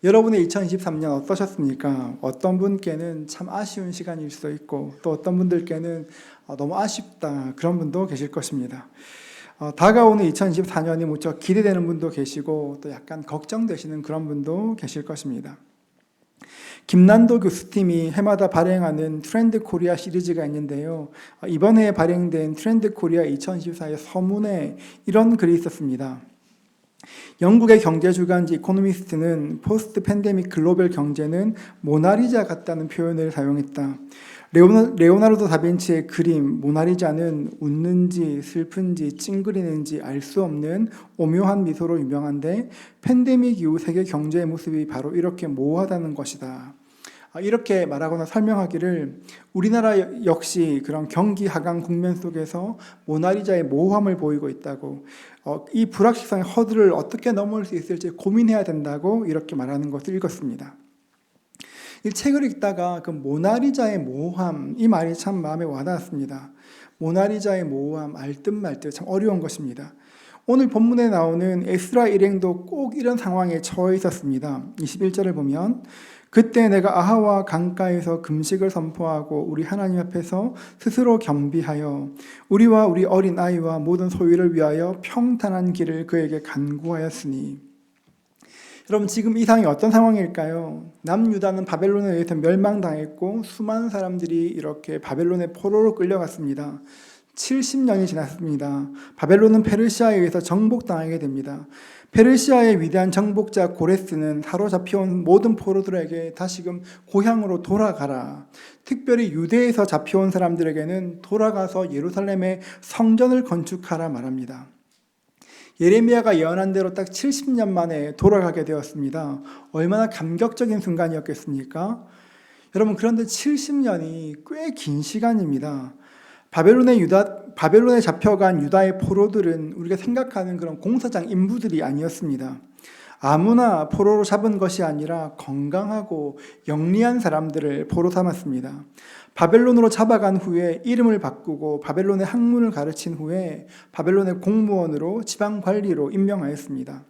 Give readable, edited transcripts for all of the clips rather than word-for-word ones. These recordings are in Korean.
여러분의 2023년 어떠셨습니까? 어떤 분께는 참 아쉬운 시간일 수도 있고 또 어떤 분들께는 너무 아쉽다 그런 분도 계실 것입니다. 다가오는 2024년이 무척 기대되는 분도 계시고 또 약간 걱정되시는 그런 분도 계실 것입니다. 김난도 교수팀이 해마다 발행하는 트렌드 코리아 시리즈가 있는데요. 이번에 발행된 트렌드 코리아 2024의 서문에 이런 글이 있었습니다. 영국의 경제주간지 이코노미스트는 포스트 팬데믹 글로벌 경제는 모나리자 같다는 표현을 사용했다. 레오나르도 다빈치의 그림 모나리자는 웃는지 슬픈지 찡그리는지 알 수 없는 오묘한 미소로 유명한데 팬데믹 이후 세계 경제의 모습이 바로 이렇게 모호하다는 것이다. 이렇게 말하거나 설명하기를 우리나라 역시 그런 경기 하강 국면 속에서 모나리자의 모호함을 보이고 있다고, 이 불확실성의 허들을 어떻게 넘을 수 있을지 고민해야 된다고 이렇게 말하는 것을 읽었습니다. 이 책을 읽다가 그 모나리자의 모호함, 이 말이 참 마음에 와닿았습니다. 모나리자의 모호함, 알듯 말듯 참 어려운 것입니다. 오늘 본문에 나오는 에스라 일행도 꼭 이런 상황에 처해 있었습니다. 21절을 보면 그때 내가 아하와 강가에서 금식을 선포하고 우리 하나님 앞에서 스스로 겸비하여 우리와 우리 어린 아이와 모든 소유를 위하여 평탄한 길을 그에게 간구하였으니. 여러분, 지금 이 상황이 어떤 상황일까요? 남유다는 바벨론에 의해서 멸망당했고 수많은 사람들이 이렇게 바벨론의 포로로 끌려갔습니다. 70년이 지났습니다. 바벨론은 페르시아에 의해서 정복당하게 됩니다. 페르시아의 위대한 정복자 고레스는 사로잡혀온 모든 포로들에게 다시금 고향으로 돌아가라. 특별히 유대에서 잡혀온 사람들에게는 돌아가서 예루살렘에 성전을 건축하라 말합니다. 예레미야가 예언한 대로 딱 70년 만에 돌아가게 되었습니다. 얼마나 감격적인 순간이었겠습니까? 여러분, 그런데 70년이 꽤 긴 시간입니다. 바벨론에 잡혀간 유다의 포로들은 우리가 생각하는 그런 공사장 인부들이 아니었습니다. 아무나 포로로 잡은 것이 아니라 건강하고 영리한 사람들을 포로 삼았습니다. 바벨론으로 잡아간 후에 이름을 바꾸고 바벨론의 학문을 가르친 후에 바벨론의 공무원으로 지방관리로 임명하였습니다.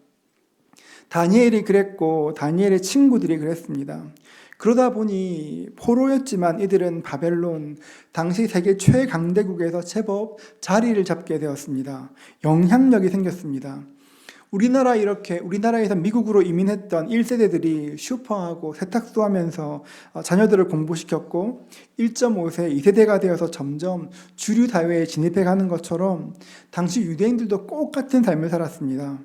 다니엘이 그랬고 다니엘의 친구들이 그랬습니다. 그러다 보니 포로였지만 이들은 바벨론, 당시 세계 최강대국에서 제법 자리를 잡게 되었습니다. 영향력이 생겼습니다. 우리나라에서 미국으로 이민했던 1세대들이 슈퍼하고 세탁소 하면서 자녀들을 공부시켰고 1.5세, 2세대가 되어서 점점 주류 사회에 진입해 가는 것처럼 당시 유대인들도 똑같은 삶을 살았습니다.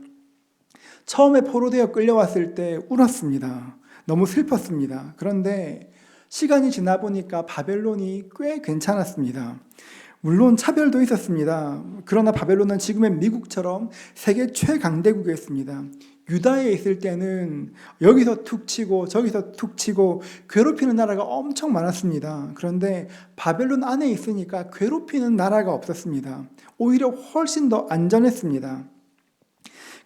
처음에 포로되어 끌려왔을 때 울었습니다. 너무 슬펐습니다. 그런데 시간이 지나 보니까 바벨론이 꽤 괜찮았습니다. 물론 차별도 있었습니다. 그러나 바벨론은 지금의 미국처럼 세계 최강대국이었습니다. 유다에 있을 때는 여기서 툭 치고 저기서 툭 치고 괴롭히는 나라가 엄청 많았습니다. 그런데 바벨론 안에 있으니까 괴롭히는 나라가 없었습니다. 오히려 훨씬 더 안전했습니다.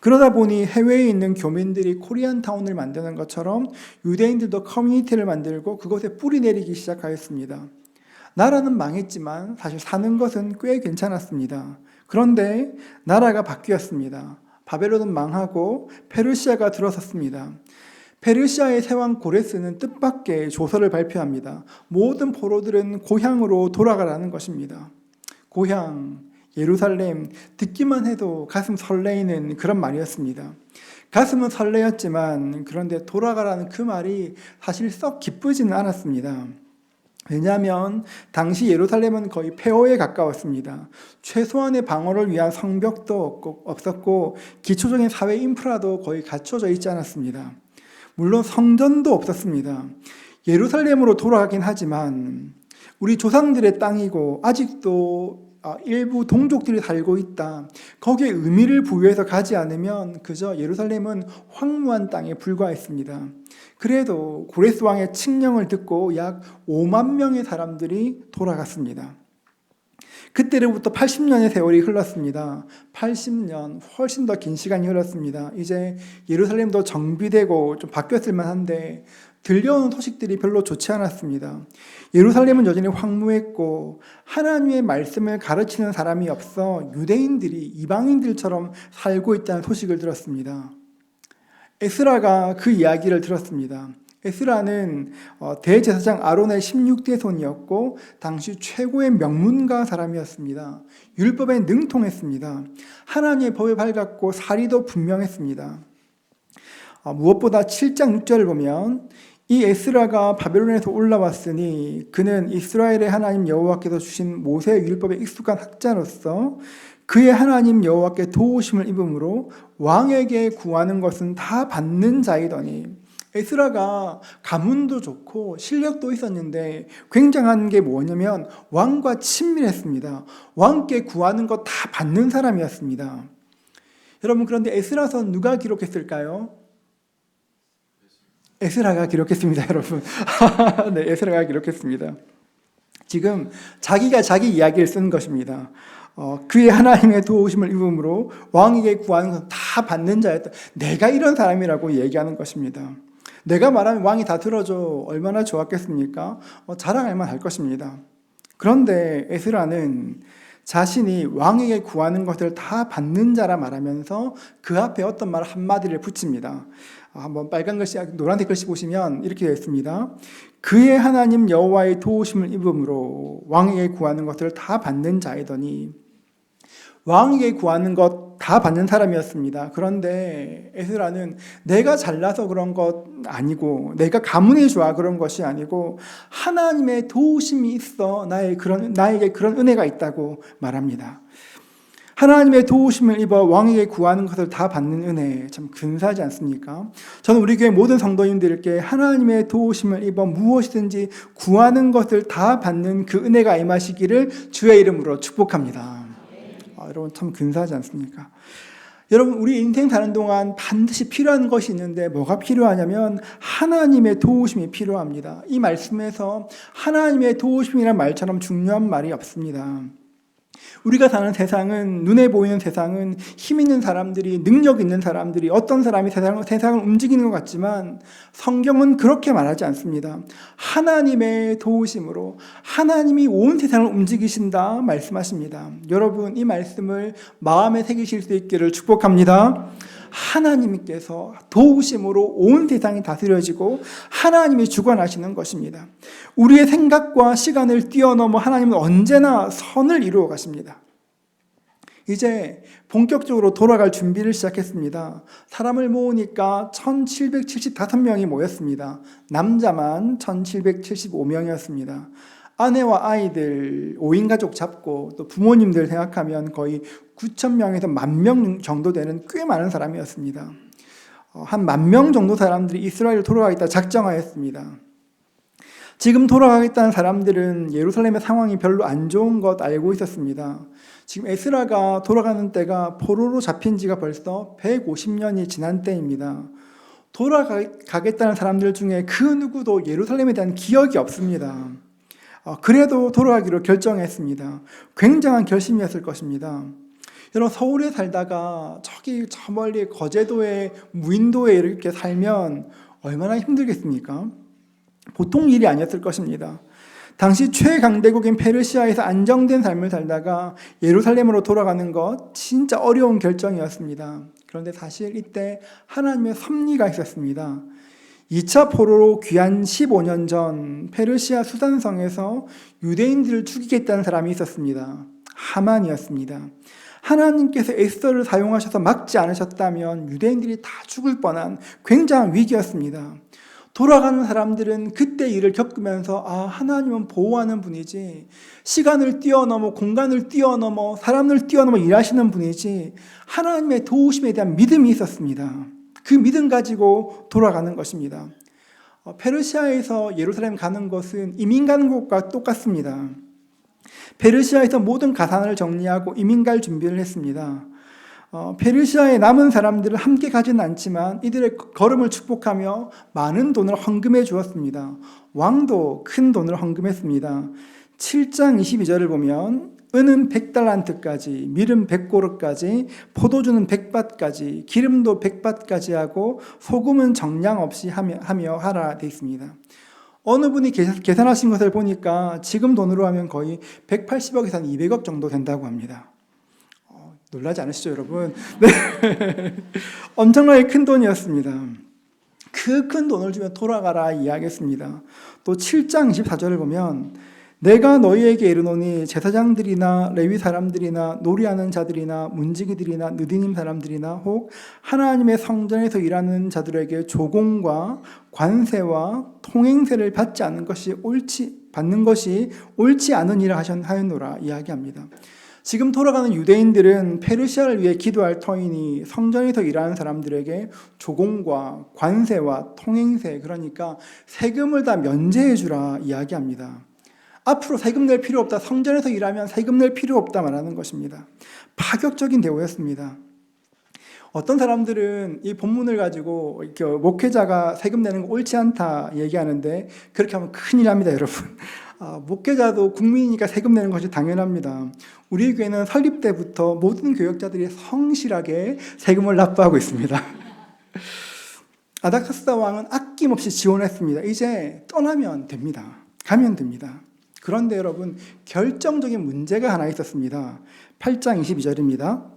그러다 보니 해외에 있는 교민들이 코리안타운을 만드는 것처럼 유대인들도 커뮤니티를 만들고 그것에 뿌리 내리기 시작하였습니다. 나라는 망했지만 사실 사는 것은 꽤 괜찮았습니다. 그런데 나라가 바뀌었습니다. 바벨론은 망하고 페르시아가 들어섰습니다. 페르시아의 세왕 고레스는 뜻밖의 조서를 발표합니다. 모든 포로들은 고향으로 돌아가라는 것입니다. 고향, 예루살렘, 듣기만 해도 가슴 설레이는 그런 말이었습니다. 가슴은 설레었지만 그런데 돌아가라는 그 말이 사실 썩 기쁘지는 않았습니다. 왜냐하면 당시 예루살렘은 거의 폐허에 가까웠습니다. 최소한의 방어를 위한 성벽도 없었고 기초적인 사회 인프라도 거의 갖춰져 있지 않았습니다. 물론 성전도 없었습니다. 예루살렘으로 돌아가긴 하지만 우리 조상들의 땅이고 아직도 일부 동족들이 살고 있다. 거기에 의미를 부여해서 가지 않으면 그저 예루살렘은 황무한 땅에 불과했습니다. 그래도 고레스 왕의 칙령을 듣고 약 5만 명의 사람들이 돌아갔습니다. 그때로부터 80년의 세월이 흘렀습니다. 80년, 훨씬 더 긴 시간이 흘렀습니다. 이제 예루살렘도 정비되고 좀 바뀌었을 만한데 들려오는 소식들이 별로 좋지 않았습니다. 예루살렘은 여전히 황무했고 하나님의 말씀을 가르치는 사람이 없어 유대인들이 이방인들처럼 살고 있다는 소식을 들었습니다. 에스라가 그 이야기를 들었습니다. 에스라는 대제사장 아론의 16대 손이었고 당시 최고의 명문가 사람이었습니다. 율법에 능통했습니다. 하나님의 법에 밝았고 사리도 분명했습니다. 무엇보다 7장 6절을 보면 이 에스라가 바벨론에서 올라왔으니 그는 이스라엘의 하나님 여호와께서 주신 모세의 율법에 익숙한 학자로서 그의 하나님 여호와께 도우심을 입음으로 왕에게 구하는 것은 다 받는 자이더니, 에스라가 가문도 좋고 실력도 있었는데 굉장한 게 뭐냐면 왕과 친밀했습니다. 왕께 구하는 것 다 받는 사람이었습니다. 여러분, 그런데 에스라서는 누가 기록했을까요? 에스라가 기록했습니다, 여러분. 네, 에스라가 기록했습니다. 지금 자기가 자기 이야기를 쓴 것입니다. 그의 하나님의 도우심을 입음으로 왕에게 구하는 것은 다 받는 자였다. 내가 이런 사람이라고 얘기하는 것입니다. 내가 말하면 왕이 다 들어줘. 얼마나 좋았겠습니까? 자랑할 만할 것입니다. 그런데 에스라는 자신이 왕에게 구하는 것을 다 받는 자라 말하면서 그 앞에 어떤 말 한마디를 붙입니다. 한번 빨간 글씨, 노란색 글씨 보시면 이렇게 되어 있습니다. 그의 하나님 여호와의 도우심을 입음으로 왕에게 구하는 것을 다 받는 자이더니, 왕에게 구하는 것 다 받는 사람이었습니다. 그런데 에스라는 내가 잘나서 그런 것 아니고 내가 가문이 좋아 그런 것이 아니고 하나님의 도우심이 있어 나에게 그런 은혜가 있다고 말합니다. 하나님의 도우심을 입어 왕에게 구하는 것을 다 받는 은혜, 참 근사하지 않습니까? 저는 우리 교회 모든 성도님들께 하나님의 도우심을 입어 무엇이든지 구하는 것을 다 받는 그 은혜가 임하시기를 주의 이름으로 축복합니다. 여러분, 참 근사하지 않습니까? 여러분, 우리 인생 사는 동안 반드시 필요한 것이 있는데 뭐가 필요하냐면 하나님의 도우심이 필요합니다. 이 말씀에서 하나님의 도우심이라는 말처럼 중요한 말이 없습니다. 우리가 사는 세상은, 눈에 보이는 세상은 힘 있는 사람들이, 능력 있는 사람들이, 어떤 사람이 세상을 움직이는 것 같지만 성경은 그렇게 말하지 않습니다. 하나님의 도우심으로 하나님이 온 세상을 움직이신다 말씀하십니다. 여러분, 이 말씀을 마음에 새기실 수 있기를 축복합니다. 하나님께서 도우심으로 온 세상이 다스려지고 하나님이 주관하시는 것입니다. 우리의 생각과 시간을 뛰어넘어 하나님은 언제나 선을 이루어 가십니다. 이제 본격적으로 돌아갈 준비를 시작했습니다. 사람을 모으니까 1775명이 모였습니다. 남자만 1775명이었습니다. 아내와 아이들 5인 가족 잡고 또 부모님들 생각하면 거의 9,000명에서 10,000명 정도 되는 꽤 많은 사람이었습니다. 한 10,000명 정도 사람들이 이스라엘로 돌아가겠다 작정하였습니다. 지금 돌아가겠다는 사람들은 예루살렘의 상황이 별로 안 좋은 것 알고 있었습니다. 지금 에스라가 돌아가는 때가 포로로 잡힌 지가 벌써 150년이 지난 때입니다. 돌아가겠다는 사람들 중에 그 누구도 예루살렘에 대한 기억이 없습니다. 그래도 돌아가기로 결정했습니다. 굉장한 결심이었을 것입니다. 여러분, 서울에 살다가 저 멀리 거제도에, 무인도에 이렇게 살면 얼마나 힘들겠습니까? 보통 일이 아니었을 것입니다. 당시 최강대국인 페르시아에서 안정된 삶을 살다가 예루살렘으로 돌아가는 것 진짜 어려운 결정이었습니다. 그런데 사실 이때 하나님의 섭리가 있었습니다. 2차 포로로 귀한 15년 전 페르시아 수산성에서 유대인들을 죽이겠다는 사람이 있었습니다. 하만이었습니다. 하나님께서 에스더를 사용하셔서 막지 않으셨다면 유대인들이 다 죽을 뻔한 굉장한 위기였습니다. 돌아가는 사람들은 그때 일을 겪으면서 하나님은 보호하는 분이지, 시간을 뛰어넘어 공간을 뛰어넘어 사람을 뛰어넘어 일하시는 분이지, 하나님의 도우심에 대한 믿음이 있었습니다. 그 믿음 가지고 돌아가는 것입니다. 페르시아에서 예루살렘 가는 것은 이민 가는 것과 똑같습니다. 페르시아에서 모든 가산을 정리하고 이민 갈 준비를 했습니다. 페르시아에 남은 사람들은 함께 가지는 않지만 이들의 걸음을 축복하며 많은 돈을 헌금해 주었습니다. 왕도 큰 돈을 헌금했습니다. 7장 22절을 보면 은은 100달란트까지, 밀은 100고르까지, 포도주는 100밭까지, 기름도 100밭까지 하고 소금은 정량 없이 하며 하라 되어 있습니다. 어느 분이 계산하신 것을 보니까 지금 돈으로 하면 거의 180억에서 200억 정도 된다고 합니다. 놀라지 않으시죠, 여러분? 네. 엄청나게 큰 돈이었습니다. 그 큰 돈을 주면 돌아가라 이야기했습니다. 또 7장 24절을 보면 내가 너희에게 이르노니 제사장들이나 레위 사람들이나 놀이하는 자들이나 문지기들이나 느디님 사람들이나 혹 하나님의 성전에서 일하는 자들에게 조공과 관세와 통행세를 받는 것이 옳지 않으니라 하였노라 이야기합니다. 지금 돌아가는 유대인들은 페르시아를 위해 기도할 터이니 성전에서 일하는 사람들에게 조공과 관세와 통행세, 그러니까 세금을 다 면제해 주라 이야기합니다. 앞으로 세금 낼 필요 없다, 성전에서 일하면 세금 낼 필요 없다 말하는 것입니다. 파격적인 대우였습니다. 어떤 사람들은 이 본문을 가지고 목회자가 세금 내는 거 옳지 않다 얘기하는데, 그렇게 하면 큰일 납니다, 여러분. 목회자도 국민이니까 세금 내는 것이 당연합니다. 우리 교회는 설립 때부터 모든 교역자들이 성실하게 세금을 납부하고 있습니다. 아닥사스다 왕은 아낌없이 지원했습니다. 이제 떠나면 됩니다. 가면 됩니다. 그런데 여러분, 결정적인 문제가 하나 있었습니다. 8장 22절입니다.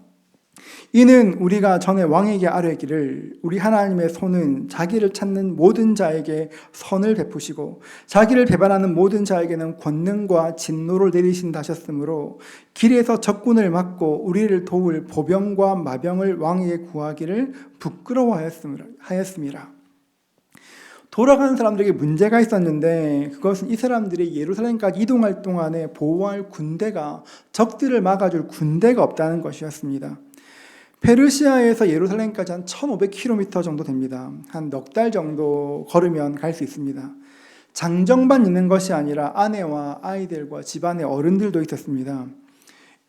이는 우리가 전에 왕에게 아뢰기를 우리 하나님의 손은 자기를 찾는 모든 자에게 선을 베푸시고 자기를 배반하는 모든 자에게는 권능과 진노를 내리신다 하셨으므로 길에서 적군을 막고 우리를 도울 보병과 마병을 왕에게 구하기를 부끄러워하였음이라. 돌아가는 사람들에게 문제가 있었는데, 그것은 이 사람들이 예루살렘까지 이동할 동안에 보호할 군대가, 적들을 막아줄 군대가 없다는 것이었습니다. 페르시아에서 예루살렘까지 한 1500km 정도 됩니다. 한 넉 달 정도 걸으면 갈 수 있습니다. 장정만 있는 것이 아니라 아내와 아이들과 집안의 어른들도 있었습니다.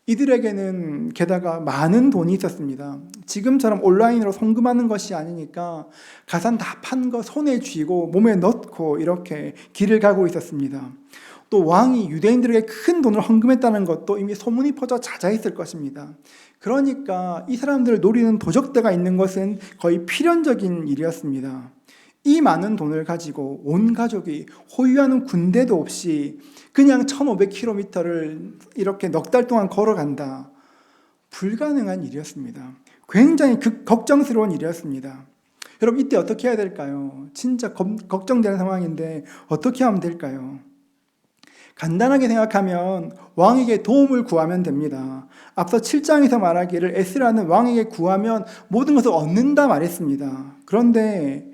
이들에게는 게다가 많은 돈이 있었습니다. 지금처럼 온라인으로 송금하는 것이 아니니까 가산 다 판 거 손에 쥐고 몸에 넣고 이렇게 길을 가고 있었습니다. 또 왕이 유대인들에게 큰 돈을 헌금했다는 것도 이미 소문이 퍼져 자자했을 것입니다. 그러니까 이 사람들을 노리는 도적대가 있는 것은 거의 필연적인 일이었습니다. 이 많은 돈을 가지고 온 가족이 호위하는 군대도 없이 그냥 1500km를 이렇게 넉 달 동안 걸어간다. 불가능한 일이었습니다. 굉장히 걱정스러운 일이었습니다. 여러분, 이때 어떻게 해야 될까요? 진짜 걱정되는 상황인데 어떻게 하면 될까요? 간단하게 생각하면 왕에게 도움을 구하면 됩니다. 앞서 7장에서 말하기를 에스라는 왕에게 구하면 모든 것을 얻는다 말했습니다. 그런데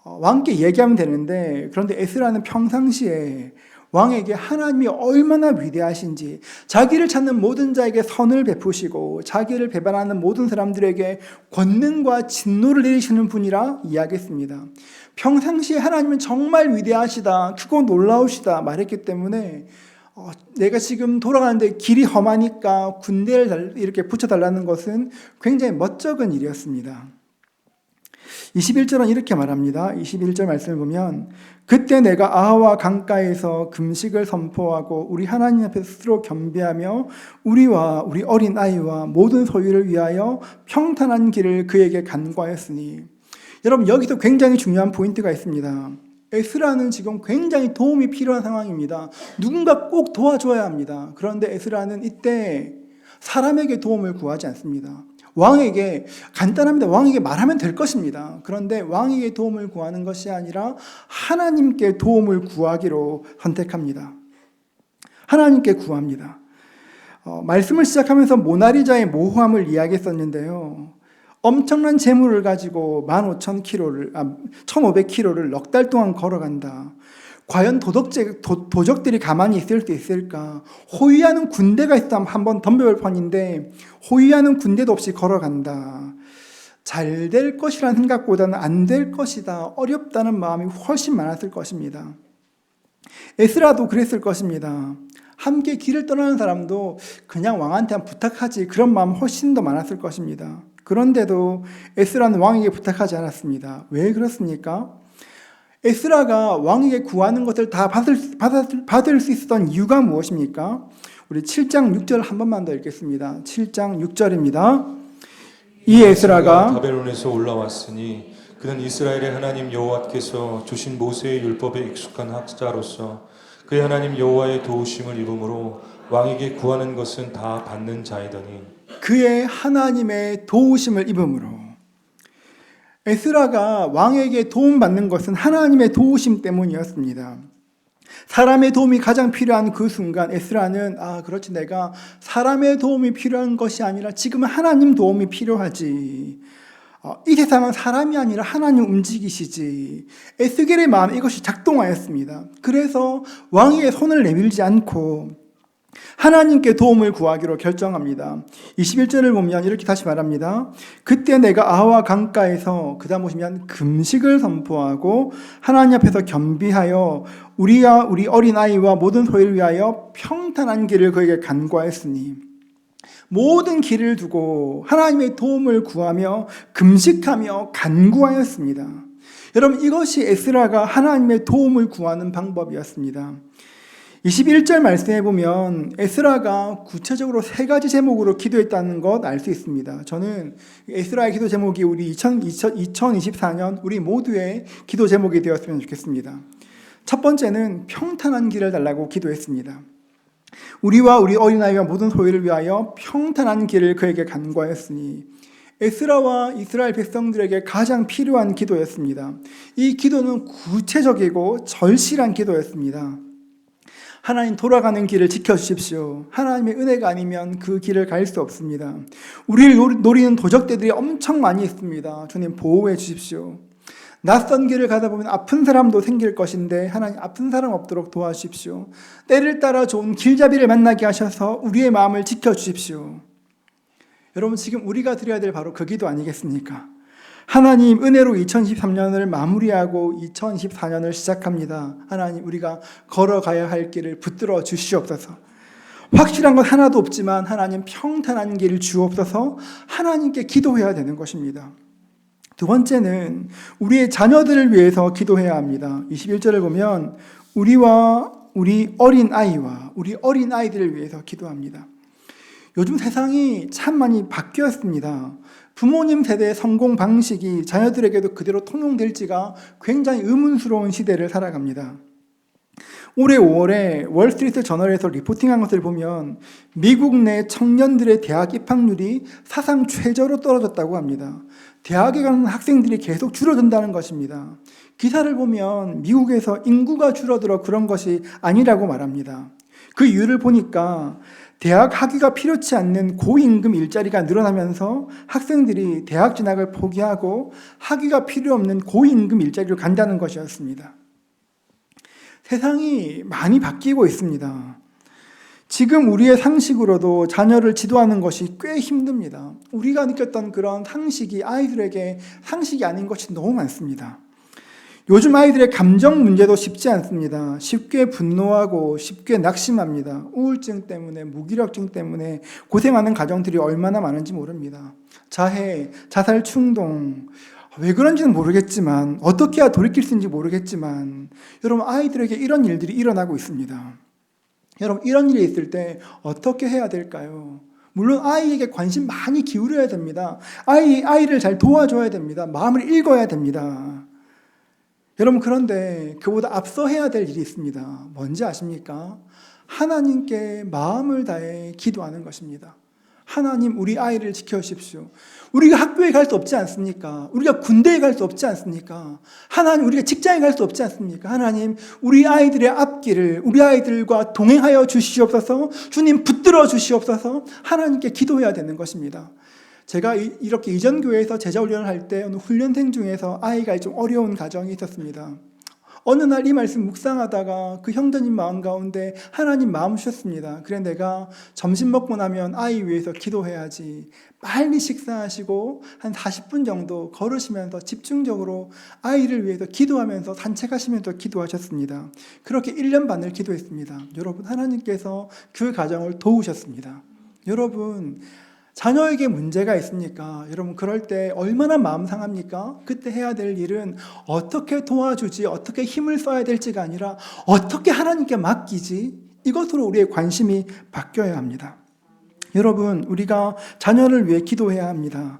왕께 얘기하면 되는데, 그런데 에스라는 평상시에 왕에게 하나님이 얼마나 위대하신지, 자기를 찾는 모든 자에게 선을 베푸시고 자기를 배반하는 모든 사람들에게 권능과 진노를 내리시는 분이라 이야기했습니다. 평상시에 하나님은 정말 위대하시다, 크고 놀라우시다 말했기 때문에 내가 지금 돌아가는데 길이 험하니까 군대를 이렇게 붙여달라는 것은 굉장히 멋쩍은 일이었습니다. 21절은 이렇게 말합니다. 21절 말씀을 보면 그때 내가 아하와 강가에서 금식을 선포하고 우리 하나님 앞에 스스로 겸비하며 우리와 우리 어린 아이와 모든 소유를 위하여 평탄한 길을 그에게 간구하였으니. 여러분, 여기서 굉장히 중요한 포인트가 있습니다. 에스라는 지금 굉장히 도움이 필요한 상황입니다. 누군가 꼭 도와줘야 합니다. 그런데 에스라는 이때 사람에게 도움을 구하지 않습니다. 왕에게, 간단합니다. 왕에게 말하면 될 것입니다. 그런데 왕에게 도움을 구하는 것이 아니라 하나님께 도움을 구하기로 선택합니다. 하나님께 구합니다. 말씀을 시작하면서 모나리자의 모호함을 이야기했었는데요. 엄청난 재물을 가지고 1500km를 넉 달 동안 걸어간다. 과연 도적들이 가만히 있을 수 있을까? 호위하는 군대가 있다면 한번 덤벼볼 판인데 호위하는 군대도 없이 걸어간다. 잘 될 것이라는 생각보다는 안 될 것이다, 어렵다는 마음이 훨씬 많았을 것입니다. 에스라도 그랬을 것입니다. 함께 길을 떠나는 사람도 그냥 왕한테 한 부탁하지, 그런 마음 훨씬 더 많았을 것입니다. 그런데도 에스라는 왕에게 부탁하지 않았습니다. 왜 그렇습니까? 에스라가 왕에게 구하는 것을 다 받을 수 있었던 이유가 무엇입니까? 우리 7장 6절 한 번만 더 읽겠습니다. 7장 6절입니다. 이 에스라가 바벨론에서 올라왔으니 그는 이스라엘의 하나님 여호와께서 주신 모세의 율법에 익숙한 학자로서 그의 하나님 여호와의 도우심을 입음으로 왕에게 구하는 것은 다 받는 자이더니. 그의 하나님의 도우심을 입음으로. 에스라가 왕에게 도움받는 것은 하나님의 도우심 때문이었습니다. 사람의 도움이 가장 필요한 그 순간 에스라는 그렇지, 내가 사람의 도움이 필요한 것이 아니라 지금은 하나님 도움이 필요하지. 이 세상은 사람이 아니라 하나님 움직이시지. 에스겔의 마음에 이것이 작동하였습니다. 그래서 왕의 손을 내밀지 않고 하나님께 도움을 구하기로 결정합니다. 21절을 보면 이렇게 다시 말합니다. 그때 내가 아와 강가에서, 그 다음 보시면 금식을 선포하고 하나님 앞에서 겸비하여 우리와 우리 어린아이와 모든 소유를 위하여 평탄한 길을 그에게 간구하였으니, 모든 길을 두고 하나님의 도움을 구하며 금식하며 간구하였습니다. 여러분, 이것이 에스라가 하나님의 도움을 구하는 방법이었습니다. 21절 말씀에 보면 에스라가 구체적으로 3가지 제목으로 기도했다는 것 알 수 있습니다. 저는 에스라의 기도 제목이 우리 2024년 우리 모두의 기도 제목이 되었으면 좋겠습니다. 첫 번째는 평탄한 길을 달라고 기도했습니다. 우리와 우리 어린아이와 모든 소유를 위하여 평탄한 길을 그에게 간구하였으니, 에스라와 이스라엘 백성들에게 가장 필요한 기도였습니다. 이 기도는 구체적이고 절실한 기도였습니다. 하나님, 돌아가는 길을 지켜주십시오. 하나님의 은혜가 아니면 그 길을 갈 수 없습니다. 우리를 노리는 도적들이 엄청 많이 있습니다. 주님, 보호해 주십시오. 낯선 길을 가다 보면 아픈 사람도 생길 것인데 하나님, 아픈 사람 없도록 도와주십시오. 때를 따라 좋은 길잡이를 만나게 하셔서 우리의 마음을 지켜주십시오. 여러분, 지금 우리가 드려야 될 바로 그 기도 아니겠습니까? 하나님, 은혜로 2023년을 마무리하고 2024년을 시작합니다. 하나님, 우리가 걸어가야 할 길을 붙들어 주시옵소서. 확실한 건 하나도 없지만 하나님, 평탄한 길을 주옵소서. 하나님께 기도해야 되는 것입니다. 두 번째는 우리의 자녀들을 위해서 기도해야 합니다. 21절을 보면 우리와 우리 어린아이와 우리 어린아이들을 위해서 기도합니다. 요즘 세상이 참 많이 바뀌었습니다. 부모님 세대의 성공 방식이 자녀들에게도 그대로 통용될지가 굉장히 의문스러운 시대를 살아갑니다. 올해 5월에 월스트리트 저널에서 리포팅한 것을 보면 미국 내 청년들의 대학 입학률이 사상 최저로 떨어졌다고 합니다. 대학에 가는 학생들이 계속 줄어든다는 것입니다. 기사를 보면 미국에서 인구가 줄어들어 그런 것이 아니라고 말합니다. 그 이유를 보니까 대학 학위가 필요치 않는 고임금 일자리가 늘어나면서 학생들이 대학 진학을 포기하고 학위가 필요 없는 고임금 일자리로 간다는 것이었습니다. 세상이 많이 바뀌고 있습니다. 지금 우리의 상식으로도 자녀를 지도하는 것이 꽤 힘듭니다. 우리가 느꼈던 그런 상식이 아이들에게 상식이 아닌 것이 너무 많습니다. 요즘 아이들의 감정 문제도 쉽지 않습니다. 쉽게 분노하고 쉽게 낙심합니다. 우울증 때문에, 무기력증 때문에 고생하는 가정들이 얼마나 많은지 모릅니다. 자해, 자살 충동, 왜 그런지는 모르겠지만, 어떻게 해야 돌이킬 수 있는지 모르겠지만, 여러분, 아이들에게 이런 일들이 일어나고 있습니다. 여러분, 이런 일이 있을 때 어떻게 해야 될까요? 물론 아이에게 관심 많이 기울여야 됩니다. 아이를 잘 도와줘야 됩니다. 마음을 읽어야 됩니다. 여러분, 그런데 그보다 앞서 해야 될 일이 있습니다. 뭔지 아십니까? 하나님께 마음을 다해 기도하는 것입니다. 하나님, 우리 아이를 지켜주십시오. 우리가 학교에 갈 수 없지 않습니까? 우리가 군대에 갈 수 없지 않습니까? 하나님, 우리가 직장에 갈 수 없지 않습니까? 하나님, 우리 아이들의 앞길을 우리 아이들과 동행하여 주시옵소서. 주님, 붙들어 주시옵소서. 하나님께 기도해야 되는 것입니다. 제가 이렇게 이전 교회에서 제자 훈련을 할 때 어느 훈련생 중에서 아이가 좀 어려운 가정이 있었습니다. 어느 날 이 말씀 묵상하다가 그 형제님 마음 가운데 하나님 마음 주셨습니다. 그래, 내가 점심 먹고 나면 아이 위해서 기도해야지. 빨리 식사하시고 한 40분 정도 걸으시면서 집중적으로 아이를 위해서 기도하면서 산책하시면서 기도하셨습니다. 그렇게 1년 반을 기도했습니다. 여러분, 하나님께서 그 가정을 도우셨습니다. 여러분, 자녀에게 문제가 있으니까 여러분, 그럴 때 얼마나 마음 상합니까? 그때 해야 될 일은 어떻게 도와주지, 어떻게 힘을 써야 될지가 아니라 어떻게 하나님께 맡기지, 이것으로 우리의 관심이 바뀌어야 합니다. 여러분, 우리가 자녀를 위해 기도해야 합니다.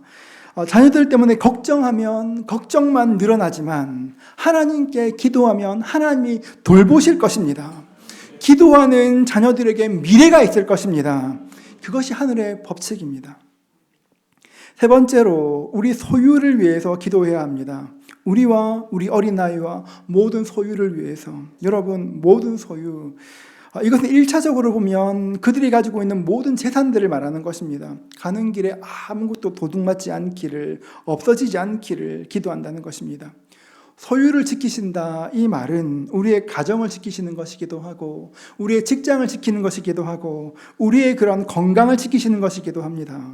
자녀들 때문에 걱정하면 걱정만 늘어나지만 하나님께 기도하면 하나님이 돌보실 것입니다. 기도하는 자녀들에게 미래가 있을 것입니다. 그것이 하늘의 법칙입니다. 세 번째로 우리 소유를 위해서 기도해야 합니다. 우리와 우리 어린아이와 모든 소유를 위해서. 여러분, 모든 소유. 이것은 1차적으로 보면 그들이 가지고 있는 모든 재산들을 말하는 것입니다. 가는 길에 아무것도 도둑맞지 않기를, 없어지지 않기를 기도한다는 것입니다. 소유를 지키신다, 이 말은 우리의 가정을 지키시는 것이기도 하고, 우리의 직장을 지키는 것이기도 하고, 우리의 그런 건강을 지키시는 것이기도 합니다.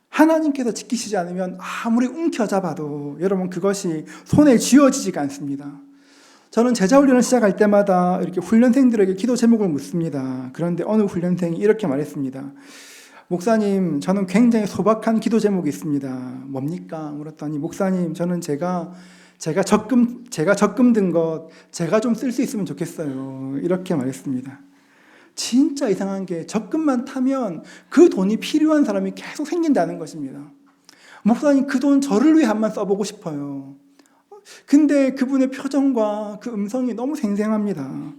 하나님께서 지키시지 않으면 아무리 움켜잡아도 여러분 그것이 손에 쥐어지지가 않습니다. 저는 제자훈련을 시작할 때마다 이렇게 훈련생들에게 기도 제목을 묻습니다. 그런데 어느 훈련생이 이렇게 말했습니다. 목사님, 저는 굉장히 소박한 기도 제목이 있습니다. 뭡니까? 물었더니, 목사님, 저는 제가 적금 든 것 제가 좀 쓸 수 있으면 좋겠어요. 이렇게 말했습니다. 진짜 이상한 게 적금만 타면 그 돈이 필요한 사람이 계속 생긴다는 것입니다. 목사님, 그 돈 저를 위해 한번 써보고 싶어요. 근데 그분의 표정과 그 음성이 너무 생생합니다.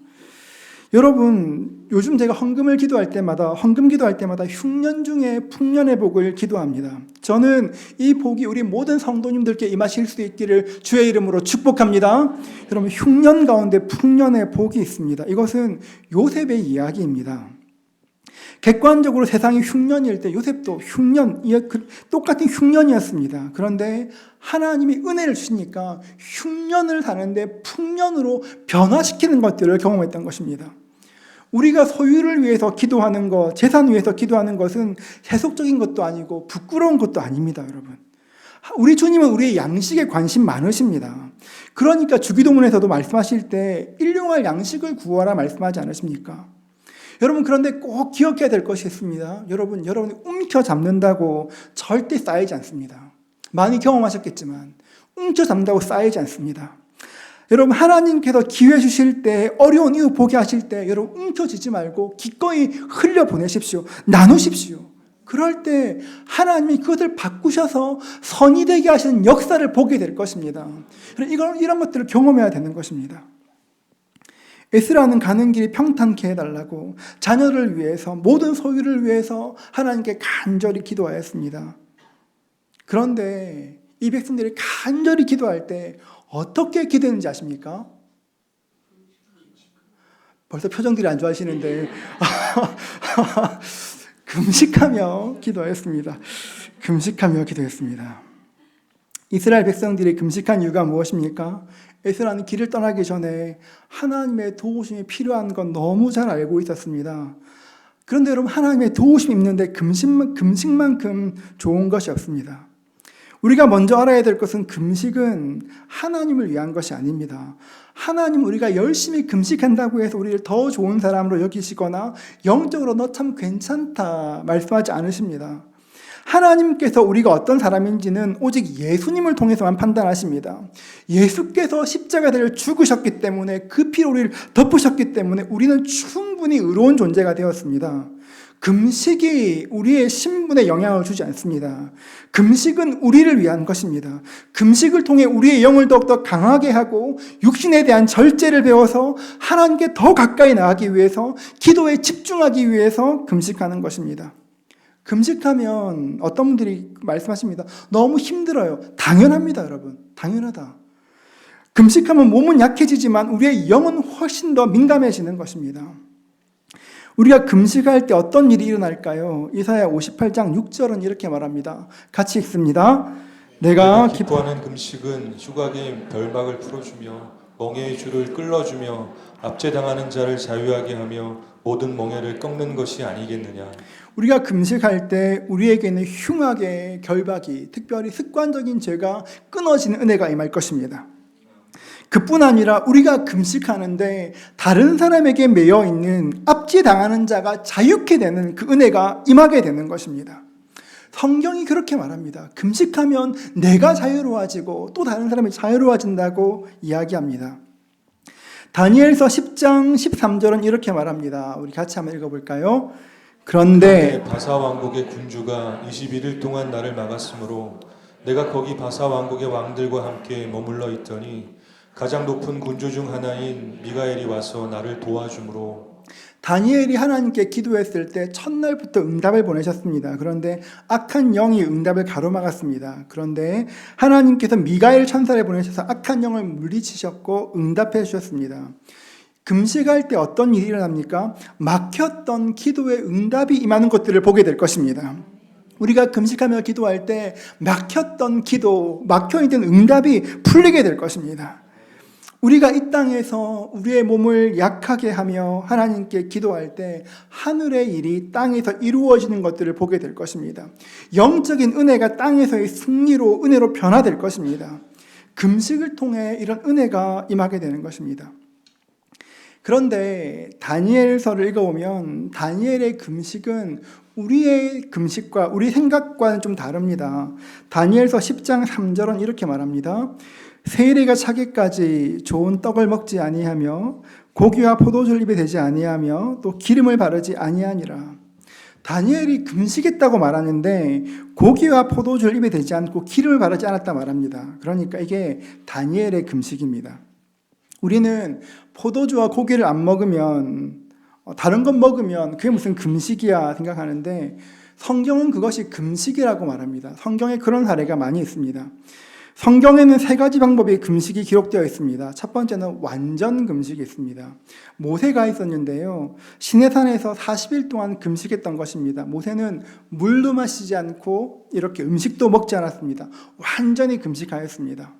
여러분, 요즘 제가 헌금 기도할 때마다 흉년 중에 풍년의 복을 기도합니다. 저는 이 복이 우리 모든 성도님들께 임하실 수 있기를 주의 이름으로 축복합니다. 여러분, 흉년 가운데 풍년의 복이 있습니다. 이것은 요셉의 이야기입니다. 객관적으로 세상이 흉년일 때 요셉도 똑같은 흉년이었습니다. 그런데 하나님이 은혜를 주시니까 흉년을 사는데 풍년으로 변화시키는 것들을 경험했던 것입니다. 우리가 소유를 위해서 기도하는 것, 재산 위해서 기도하는 것은 세속적인 것도 아니고 부끄러운 것도 아닙니다, 여러분. 우리 주님은 우리의 양식에 관심 많으십니다. 그러니까 주기도문에서도 말씀하실 때 일용할 양식을 구하라 말씀하지 않으십니까? 여러분, 그런데 꼭 기억해야 될 것이 있습니다. 여러분이 움켜잡는다고 절대 쌓이지 않습니다. 많이 경험하셨겠지만 움켜잡는다고 쌓이지 않습니다. 여러분, 하나님께서 기회 주실 때, 어려운 이유 보게 하실 때 여러분 움켜쥐지 말고 기꺼이 흘려보내십시오. 나누십시오. 그럴 때 하나님이 그것을 바꾸셔서 선이 되게 하시는 역사를 보게 될 것입니다. 이런 것들을 경험해야 되는 것입니다. 에스라는 가는 길이 평탄케 해달라고 자녀를 위해서, 모든 소유를 위해서 하나님께 간절히 기도하였습니다. 그런데 이 백성들이 간절히 기도할 때 어떻게 기도했는지 아십니까? 벌써 표정들이 안 좋아하시는데 금식하며 기도했습니다. 금식하며 기도했습니다. 이스라엘 백성들이 금식한 이유가 무엇입니까? 에스라는 길을 떠나기 전에 하나님의 도우심이 필요한 건 너무 잘 알고 있었습니다. 그런데 여러분, 하나님의 도우심이 있는데 금식만큼 좋은 것이 없습니다. 우리가 먼저 알아야 될 것은 금식은 하나님을 위한 것이 아닙니다. 하나님, 우리가 열심히 금식한다고 해서 우리를 더 좋은 사람으로 여기시거나 영적으로 너 참 괜찮다 말씀하지 않으십니다. 하나님께서 우리가 어떤 사람인지는 오직 예수님을 통해서만 판단하십니다. 예수께서 십자가를 죽으셨기 때문에, 그 피로 우리를 덮으셨기 때문에 우리는 충분히 의로운 존재가 되었습니다. 금식이 우리의 신분에 영향을 주지 않습니다. 금식은 우리를 위한 것입니다. 금식을 통해 우리의 영을 더욱더 강하게 하고 육신에 대한 절제를 배워서 하나님께 더 가까이 나가기 위해서, 기도에 집중하기 위해서 금식하는 것입니다. 금식하면 어떤 분들이 말씀하십니다. 너무 힘들어요. 당연합니다, 여러분. 당연하다. 금식하면 몸은 약해지지만 우리의 영은 훨씬 더 민감해지는 것입니다. 우리가 금식할 때 어떤 일이 일어날까요? 이사야 58장 6절은 이렇게 말합니다. 같이 읽습니다. 내가 기뻐하는 금식은 휴각의 결박을 풀어주며 멍에의 줄을 끌어주며 압제당하는 자를 자유하게 하며 모든 멍에를 꺾는 것이 아니겠느냐. 우리가 금식할 때 우리에게는 흉악의 결박이, 특별히 습관적인 죄가 끊어지는 은혜가 임할 것입니다. 그뿐 아니라 우리가 금식하는데 다른 사람에게 매여 있는 압제당하는 자가 자유케 되는 그 은혜가 임하게 되는 것입니다. 성경이 그렇게 말합니다. 금식하면 내가 자유로워지고 또 다른 사람이 자유로워진다고 이야기합니다. 다니엘서 10장 13절은 이렇게 말합니다. 우리 같이 한번 읽어볼까요? 그런데 바사 왕국의 군주가 21일 동안 나를 막았으므로 내가 거기 바사 왕국의 왕들과 함께 머물러 있더니 가장 높은 군주 중 하나인 미가엘이 와서 나를 도와주므로. 다니엘이 하나님께 기도했을 때 첫날부터 응답을 보내셨습니다. 그런데 악한 영이 응답을 가로막았습니다. 그런데 하나님께서 미가엘 천사를 보내셔서 악한 영을 물리치셨고 응답해 주셨습니다. 금식할 때 어떤 일이 일어납니까? 막혔던 기도의 응답이 임하는 것들을 보게 될 것입니다. 우리가 금식하며 기도할 때 막혔던 기도, 막혀있던 응답이 풀리게 될 것입니다. 우리가 이 땅에서 우리의 몸을 약하게 하며 하나님께 기도할 때 하늘의 일이 땅에서 이루어지는 것들을 보게 될 것입니다. 영적인 은혜가 땅에서의 승리로 은혜로 변화될 것입니다. 금식을 통해 이런 은혜가 임하게 되는 것입니다. 그런데 다니엘서를 읽어보면 다니엘의 금식은 우리의 금식과 우리 생각과는 좀 다릅니다. 다니엘서 10장 3절은 이렇게 말합니다. 세일에가 차기까지 좋은 떡을 먹지 아니하며 고기와 포도주를 입에 대지 아니하며 또 기름을 바르지 아니하니라. 다니엘이 금식했다고 말하는데 고기와 포도주를 입에 대지 않고 기름을 바르지 않았다 말합니다. 그러니까 이게 다니엘의 금식입니다. 우리는 포도주와 고기를 안 먹으면 다른 것 먹으면 그게 무슨 금식이야 생각하는데 성경은 그것이 금식이라고 말합니다. 성경에 그런 사례가 많이 있습니다. 성경에는 세 가지 방법의 금식이 기록되어 있습니다. 첫 번째는 완전 금식이 있습니다. 모세가 있었는데요. 시내산에서 40일 동안 금식했던 것입니다. 모세는 물도 마시지 않고 이렇게 음식도 먹지 않았습니다. 완전히 금식하였습니다.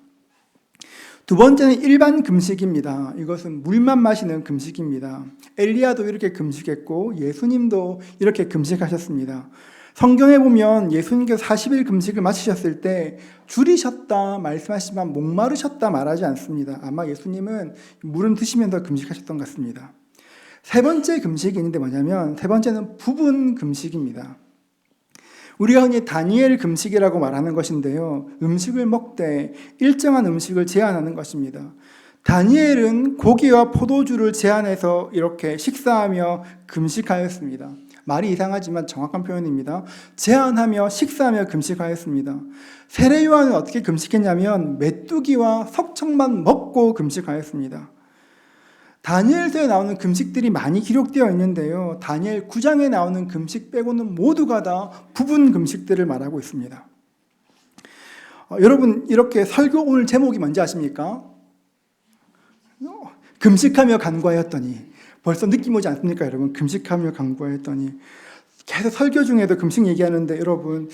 두 번째는 일반 금식입니다. 이것은 물만 마시는 금식입니다. 엘리야도 이렇게 금식했고 예수님도 이렇게 금식하셨습니다. 성경에 보면 예수님께서 40일 금식을 마치셨을 때 줄이셨다 말씀하시지만 목마르셨다 말하지 않습니다. 아마 예수님은 물은 드시면서 금식하셨던 것 같습니다. 세 번째 금식이 있는데 뭐냐면 세 번째는 부분 금식입니다. 우리가 흔히 다니엘 금식이라고 말하는 것인데요. 음식을 먹되 일정한 음식을 제한하는 것입니다. 다니엘은 고기와 포도주를 제한해서 이렇게 식사하며 금식하였습니다. 말이 이상하지만 정확한 표현입니다. 제한하며 식사하며 금식하였습니다. 세례 요한은 어떻게 금식했냐면 메뚜기와 석청만 먹고 금식하였습니다. 다니엘서에 나오는 금식들이 많이 기록되어 있는데요. 다니엘 9장에 나오는 금식 빼고는 모두가 다 부분 금식들을 말하고 있습니다. 여러분 이렇게 설교 오늘 제목이 뭔지 아십니까? 금식하며 간구하였더니 벌써 느낌 오지 않습니까, 여러분? 금식하며 간구하였더니 계속 설교 중에도 금식 얘기하는데 여러분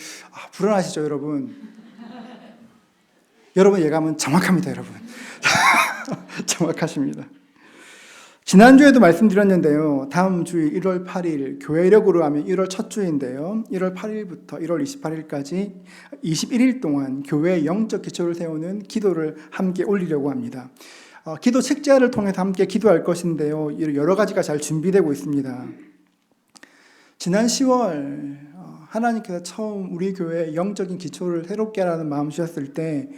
불안하시죠, 여러분? 여러분 예감은 정확합니다, 여러분. 정확하십니다. 지난주에도 말씀드렸는데요. 다음 주일 1월 8일 교회력으로 하면 1월 첫 주인데요. 1월 8일부터 1월 28일까지 21일 동안 교회의 영적 기초를 세우는 기도를 함께 올리려고 합니다. 기도 책자를 통해서 함께 기도할 것인데요. 여러 가지가 잘 준비되고 있습니다. 지난 10월 하나님께서 처음 우리 교회의 영적인 기초를 새롭게 하라는 마음 주셨을 때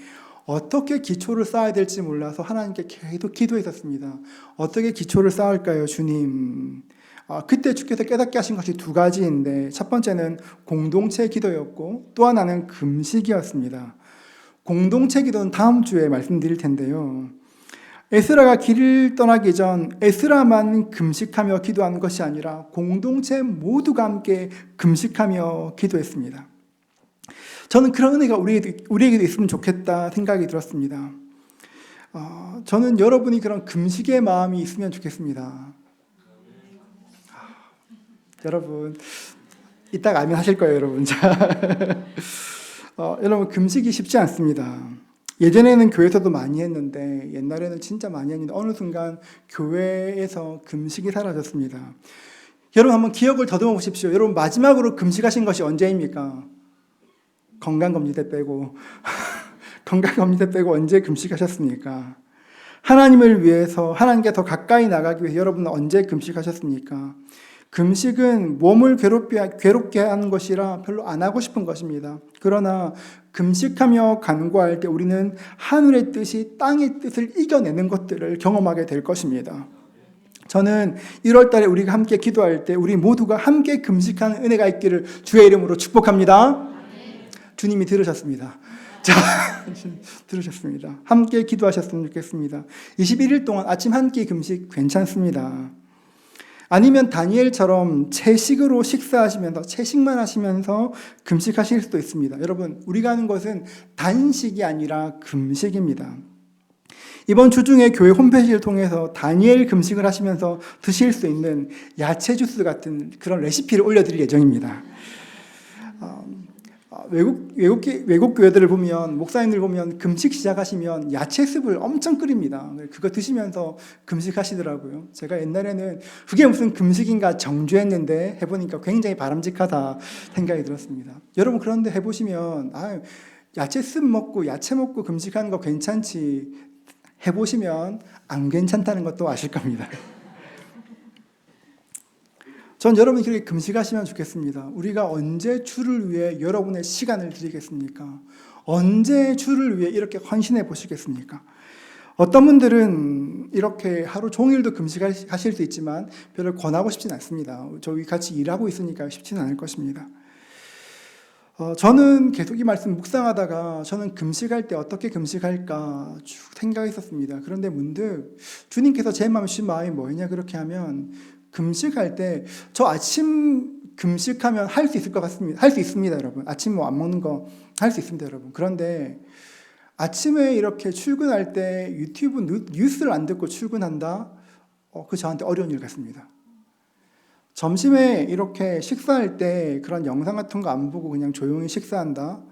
어떻게 기초를 쌓아야 될지 몰라서 하나님께 계속 기도했었습니다. 어떻게 기초를 쌓을까요, 주님? 그때 주께서 깨닫게 하신 것이 두 가지인데 첫 번째는 공동체 기도였고 또 하나는 금식이었습니다. 공동체 기도는 다음 주에 말씀드릴 텐데요. 에스라가 길을 떠나기 전 에스라만 금식하며 기도한 것이 아니라 공동체 모두가 함께 금식하며 기도했습니다. 저는 그런 은혜가 우리에게도 있으면 좋겠다 생각이 들었습니다. 저는 여러분이 그런 금식의 마음이 있으면 좋겠습니다. 여러분 이따가 아멘 하실 거예요, 여러분. 여러분 금식이 쉽지 않습니다. 예전에는 교회에서도 많이 했는데 옛날에는 진짜 많이 했는데 어느 순간 교회에서 금식이 사라졌습니다. 여러분 한번 기억을 더듬어 보십시오. 여러분 마지막으로 금식하신 것이 언제입니까? 건강검진 때 빼고 건강검진 때 빼고 언제 금식하셨습니까? 하나님을 위해서 하나님께 더 가까이 나가기 위해서 여러분은 언제 금식하셨습니까? 금식은 몸을 괴롭게 하는 것이라 별로 안 하고 싶은 것입니다. 그러나 금식하며 간구할 때 우리는 하늘의 뜻이 땅의 뜻을 이겨내는 것들을 경험하게 될 것입니다. 저는 1월 달에 우리가 함께 기도할 때 우리 모두가 함께 금식하는 은혜가 있기를 주의 이름으로 축복합니다. 주님이 들으셨습니다. 자, 들으셨습니다. 함께 기도하셨으면 좋겠습니다. 21일 동안 아침 한 끼 금식 괜찮습니다. 아니면 다니엘처럼 채식으로 식사하시면서 채식만 하시면서 금식하실 수도 있습니다. 여러분, 우리가 하는 것은 단식이 아니라 금식입니다. 이번 주 중에 교회 홈페이지를 통해서 다니엘 금식을 하시면서 드실 수 있는 야채 주스 같은 그런 레시피를 올려드릴 예정입니다. 외국 교회들을 보면, 목사님들 보면 금식 시작하시면 야채 스프를 엄청 끓입니다. 그거 드시면서 금식하시더라고요. 제가 옛날에는 그게 무슨 금식인가 정죄했는데 해보니까 굉장히 바람직하다 생각이 들었습니다. 여러분, 그런데 해보시면 야채 스프 먹고 야채 먹고 금식하는 거 괜찮지, 해보시면 안 괜찮다는 것도 아실 겁니다. 전 여러분이 그렇게 금식하시면 좋겠습니다. 우리가 언제 주를 위해 여러분의 시간을 드리겠습니까? 언제 주를 위해 이렇게 헌신해 보시겠습니까? 어떤 분들은 이렇게 하루 종일도 금식하실 수 있지만 별로 권하고 싶진 않습니다. 저희 같이 일하고 있으니까 쉽지는 않을 것입니다. 저는 계속 이 말씀 묵상하다가 저는 금식할 때 어떻게 금식할까 쭉 생각했었습니다. 그런데 문득 주님께서 제 마음에 주신 마음이 뭐였냐, 그렇게 하면 금식할 때 저 아침 금식하면 할 수 있을 것 같습니다. 할 수 있습니다, 여러분. 아침 뭐 안 먹는 거 할 수 있습니다, 여러분. 그런데 아침에 이렇게 출근할 때 유튜브 뉴스를 안 듣고 출근한다? 그 저한테 어려운 일 같습니다. 점심에 이렇게 식사할 때 그런 영상 같은 거 안 보고 그냥 조용히 식사한다?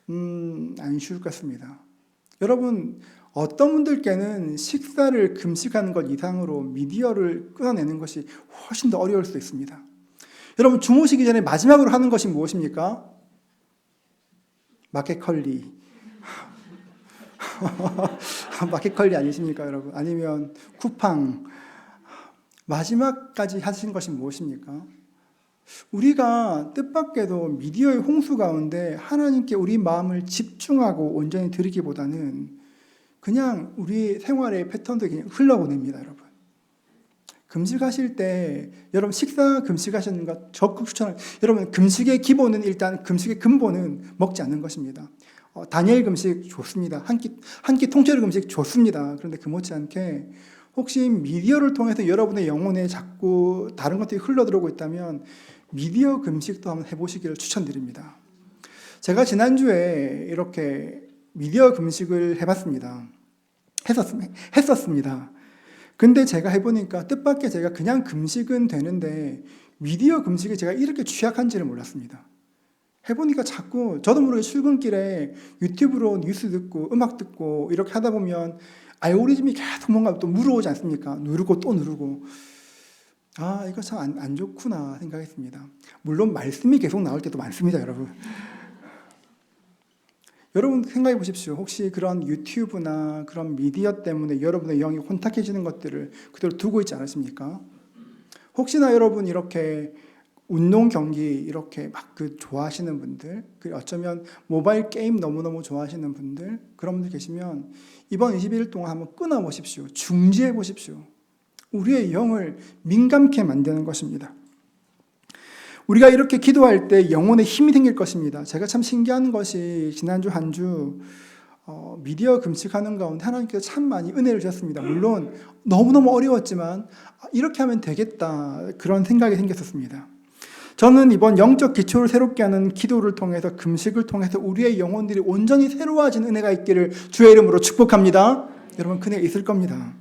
안 쉬울 것 같습니다. 여러분, 어떤 분들께는 식사를 금식하는 것 이상으로 미디어를 끊어내는 것이 훨씬 더 어려울 수도 있습니다. 여러분, 주무시기 전에 마지막으로 하는 것이 무엇입니까? 마켓컬리. 마켓컬리 아니십니까, 여러분? 아니면 쿠팡. 마지막까지 하신 것이 무엇입니까? 우리가 뜻밖에도 미디어의 홍수 가운데 하나님께 우리 마음을 집중하고 온전히 드리기보다는 그냥 우리 생활의 패턴도 그냥 흘러보냅니다, 여러분. 금식하실 때 여러분 식사 금식하시는 것 적극 추천합니다. 여러분, 금식의 기본은 일단 금식의 근본은 먹지 않는 것입니다. 다니엘 금식 좋습니다. 한 끼 통째로 금식 좋습니다. 그런데 그 못지않게 혹시 미디어를 통해서 여러분의 영혼에 자꾸 다른 것들이 흘러들어오고 있다면 미디어 금식도 한번 해보시기를 추천드립니다. 제가 지난주에 이렇게 미디어 금식을 해봤습니다. 했었습니다. 근데 제가 해보니까 뜻밖의 제가 그냥 금식은 되는데 미디어 금식에 제가 이렇게 취약한지를 몰랐습니다. 해보니까 자꾸 저도 모르게 출근길에 유튜브로 뉴스 듣고 음악 듣고 이렇게 하다 보면 알고리즘이 계속 뭔가 또 물어오지 않습니까? 누르고 또 누르고. 이거 참 안 좋구나 생각했습니다. 물론 말씀이 계속 나올 때도 많습니다, 여러분. 여러분 생각해 보십시오. 혹시 그런 유튜브나 그런 미디어 때문에 여러분의 영이 혼탁해지는 것들을 그대로 두고 있지 않으십니까? 혹시나 여러분 이렇게 운동 경기 이렇게 막 좋아하시는 분들, 어쩌면 모바일 게임 너무너무 좋아하시는 분들, 그런 분들 계시면 이번 21일 동안 한번 끊어보십시오. 중지해 보십시오. 우리의 영을 민감케 만드는 것입니다. 우리가 이렇게 기도할 때 영혼에 힘이 생길 것입니다. 제가 참 신기한 것이 지난주 한 주 미디어 금식하는 가운데 하나님께서 참 많이 은혜를 주셨습니다. 물론 너무너무 어려웠지만 이렇게 하면 되겠다, 그런 생각이 생겼었습니다. 저는 이번 영적 기초를 새롭게 하는 기도를 통해서 금식을 통해서 우리의 영혼들이 온전히 새로워진 은혜가 있기를 주의 이름으로 축복합니다. 여러분, 그 은혜 있을 겁니다.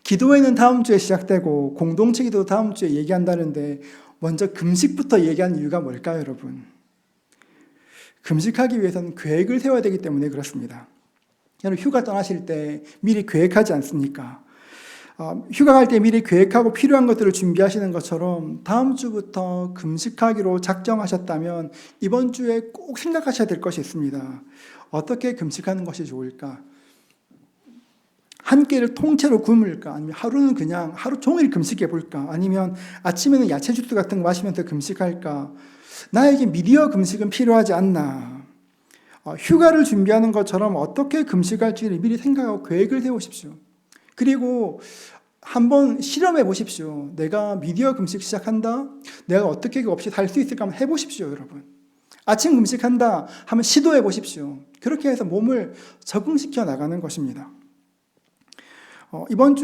기도회는 다음 주에 시작되고 공동체 기도 다음 주에 얘기한다는데 먼저 금식부터 얘기한 이유가 뭘까요, 여러분? 금식하기 위해서는 계획을 세워야 되기 때문에 그렇습니다. 여러분, 휴가 떠나실 때 미리 계획하지 않습니까? 휴가 갈 때 미리 계획하고 필요한 것들을 준비하시는 것처럼 다음 주부터 금식하기로 작정하셨다면 이번 주에 꼭 생각하셔야 될 것이 있습니다. 어떻게 금식하는 것이 좋을까? 한 끼를 통째로 굶을까? 아니면 하루는 그냥 하루 종일 금식해 볼까? 아니면 아침에는 야채 주스 같은 거 마시면서 금식할까? 나에게 미디어 금식은 필요하지 않나? 휴가를 준비하는 것처럼 어떻게 금식할지를 미리 생각하고 계획을 세우십시오. 그리고 한번 실험해 보십시오. 내가 미디어 금식 시작한다? 내가 어떻게 그 없이 살 수 있을까 한번 해보십시오, 여러분. 아침 금식한다 하면 시도해 보십시오. 그렇게 해서 몸을 적응시켜 나가는 것입니다. 이번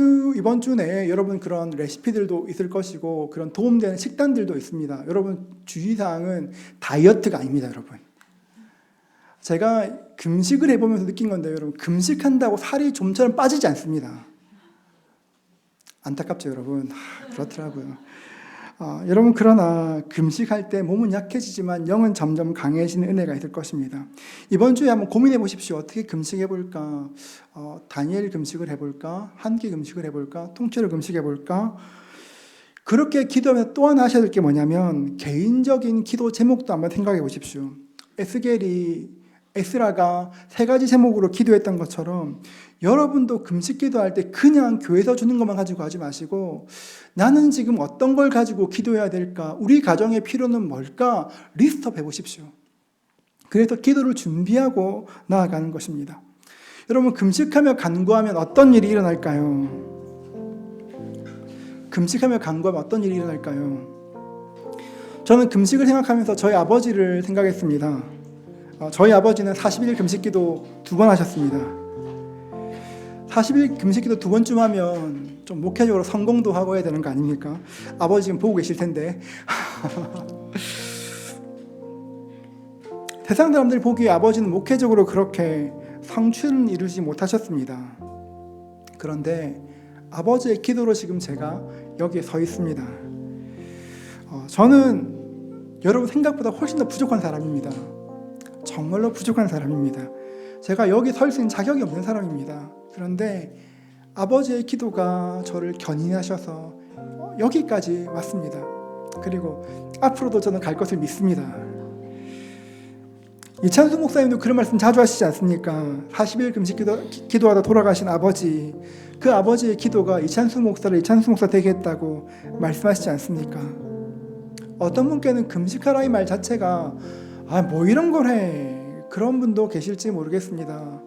주 내에 여러분 그런 레시피들도 있을 것이고 그런 도움되는 식단들도 있습니다. 여러분 주의사항은 다이어트가 아닙니다, 여러분. 제가 금식을 해보면서 느낀 건데요, 여러분 금식한다고 살이 좀처럼 빠지지 않습니다. 안타깝죠, 여러분. 그렇더라고요. 여러분 그러나 금식할 때 몸은 약해지지만 영은 점점 강해지는 은혜가 있을 것입니다. 이번 주에 한번 고민해 보십시오. 어떻게 금식해 볼까? 다니엘 금식을 해볼까? 한 끼 금식을 해볼까? 통째로 금식해 볼까? 그렇게 기도하면서 또 하나 하셔야 될 게 뭐냐면 개인적인 기도 제목도 한번 생각해 보십시오. 에스라가 3가지 제목으로 기도했던 것처럼 여러분도 금식 기도할 때 그냥 교회에서 주는 것만 가지고 하지 마시고 나는 지금 어떤 걸 가지고 기도해야 될까? 우리 가정의 필요는 뭘까? 리스트업 해보십시오. 그래서 기도를 준비하고 나아가는 것입니다. 여러분 금식하며 간구하면 어떤 일이 일어날까요? 금식하며 간구하면 어떤 일이 일어날까요? 저는 금식을 생각하면서 저희 아버지를 생각했습니다. 저희 아버지는 40일 금식기도 2번 하셨습니다. 40일 금식기도 2번쯤 하면 좀 목회적으로 성공도 하고 해야 되는 거 아닙니까? 아버지 지금 보고 계실 텐데 세상 사람들이 보기에 아버지는 목회적으로 그렇게 성취를 이루지 못하셨습니다. 그런데 아버지의 기도로 지금 제가 여기에 서 있습니다. 저는 여러분 생각보다 훨씬 더 부족한 사람입니다. 정말로 부족한 사람입니다. 제가 여기 설 수 있는 자격이 없는 사람입니다. 그런데 아버지의 기도가 저를 견인하셔서 여기까지 왔습니다. 그리고 앞으로도 저는 갈 것을 믿습니다. 이찬수 목사님도 그런 말씀 자주 하시지 않습니까? 40일 금식 기도하다 돌아가신 아버지, 그 아버지의 기도가 이찬수 목사를 이찬수 목사 되게 했다고 말씀하시지 않습니까? 어떤 분께는 금식하라 이 말 자체가 뭐 이런 걸 해, 그런 분도 계실지 모르겠습니다.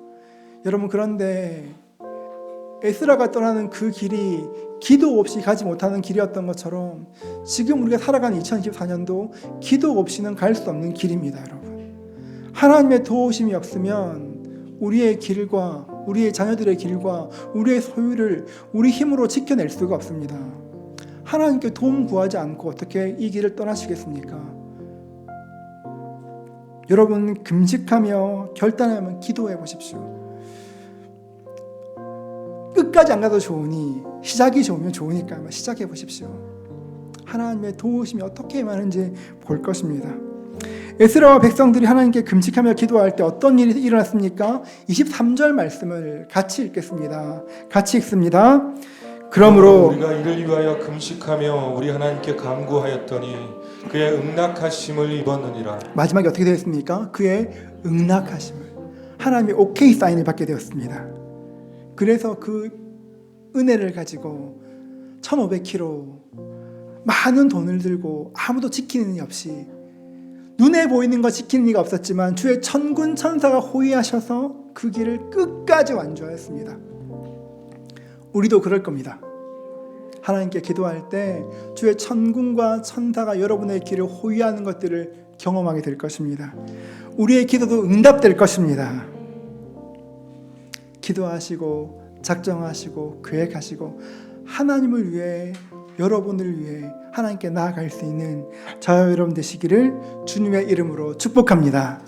여러분 그런데 에스라가 떠나는 그 길이 기도 없이 가지 못하는 길이었던 것처럼 지금 우리가 살아가는 2024년도 기도 없이는 갈 수 없는 길입니다. 여러분 하나님의 도우심이 없으면 우리의 길과 우리의 자녀들의 길과 우리의 소유를 우리 힘으로 지켜낼 수가 없습니다. 하나님께 도움 구하지 않고 어떻게 이 길을 떠나시겠습니까? 여러분 금식하며 결단하면 기도해 보십시오. 끝까지 안 가도 좋으니 시작이 좋으면 좋으니까 시작해 보십시오. 하나님의 도우심이 어떻게 임하는지 볼 것입니다. 에스라와 백성들이 하나님께 금식하며 기도할 때 어떤 일이 일어났습니까? 23절 말씀을 같이 읽겠습니다. 같이 읽습니다. 그러므로 우리가 이를 위하여 금식하며 우리 하나님께 간구하였더니 그의 응낙하심을 입었느니라. 마지막에 어떻게 되었습니까? 그의 응낙하심을, 하나님의 오케이 사인을 받게 되었습니다. 그래서 그 은혜를 가지고 1500km 많은 돈을 들고 아무도 지키는 이 없이 눈에 보이는 거 지키는 이가 없었지만 주의 천군 천사가 호위하셔서 그 길을 끝까지 완주하였습니다. 우리도 그럴 겁니다. 하나님께 기도할 때 주의 천군과 천사가 여러분의 길을 호위하는 것들을 경험하게 될 것입니다. 우리의 기도도 응답될 것입니다. 기도하시고 작정하시고 계획하시고 하나님을 위해, 여러분을 위해 하나님께 나아갈 수 있는 저와 여러분 되시기를 주님의 이름으로 축복합니다.